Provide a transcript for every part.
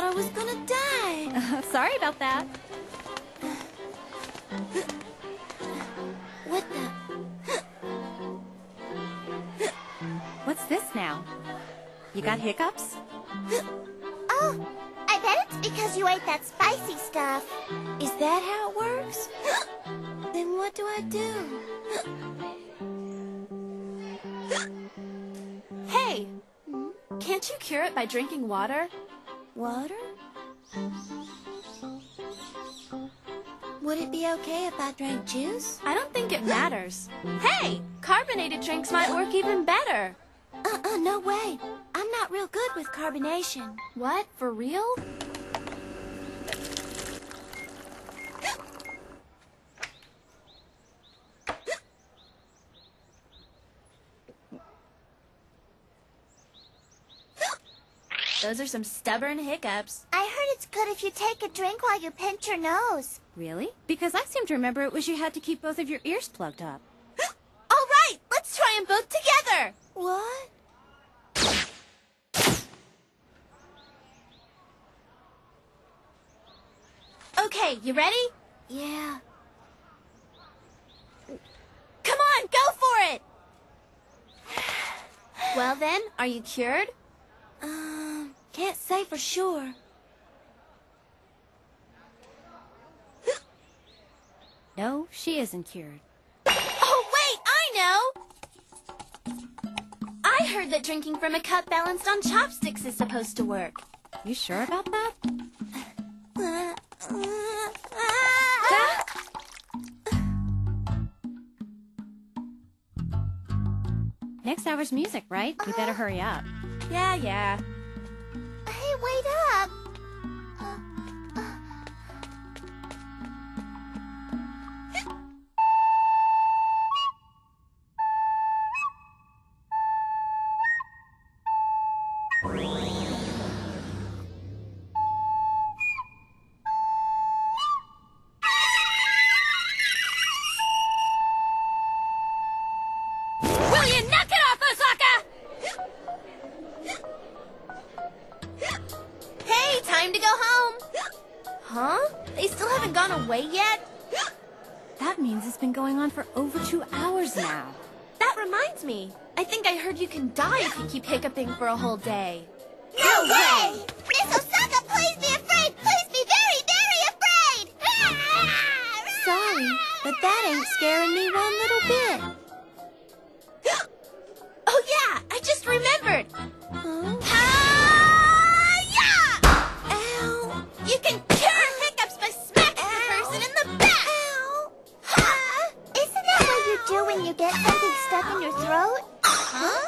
thought I was gonna die. Sorry about that. What the? What's this now? You got hiccups? Oh, I bet it's because you ate that spicy stuff. Is that how it works? Then what do I do? Hey! Can't you cure it by drinking water? Water? Would it be okay if I drank juice? I don't think it matters. Hey! Carbonated drinks might work even better. No way. I'm not real good with carbonation. What? For real? Those are some stubborn hiccups. I heard it's good if you take a drink while you pinch your nose. Really? Because I seem to remember it was you had to keep both of your ears plugged up. All right, let's try them both together. What? Okay, you ready? Yeah. Come on, go for it! Well then, are you cured? Can't say for sure. No, she isn't cured. Oh, wait, I know! I heard that drinking from a cup balanced on chopsticks is supposed to work. You sure about that? Next hour's music, right? We better hurry up. Yeah. Hey, wait up! Will you knock it off, Osaka? Hey, time to go home. Huh? They still haven't gone away yet? That means it's been going on for over 2 hours now. That reminds me. I think I heard you can die if you keep hiccuping for a whole day. No way! Miss Osaka, please be afraid! Please be very, very afraid! Sorry, but that ain't scaring me one little bit. Oh yeah, I just remembered. Huh? Hi-ya! Ow! You can cure hiccups by smacking the person in the back. Isn't that what you do when you get something stuck in your throat? Huh?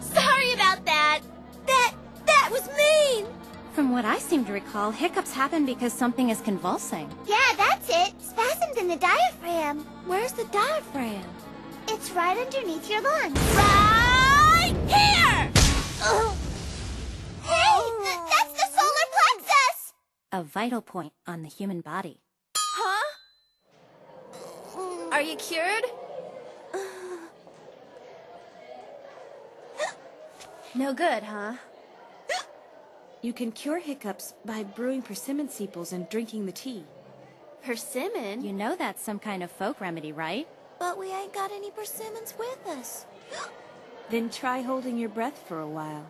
Sorry about that. That was mean. From what I seem to recall, hiccups happen because something is convulsing. Yeah, that's it. Spasms in the diaphragm. Where's the diaphragm? It's right underneath your lungs. Right here. Hey, that's the solar plexus! A vital point on the human body. Huh? Are you cured? No good, huh? You can cure hiccups by brewing persimmon sepals and drinking the tea. Persimmon? You know that's some kind of folk remedy, right? But we ain't got any persimmons with us. Then try holding your breath for a while.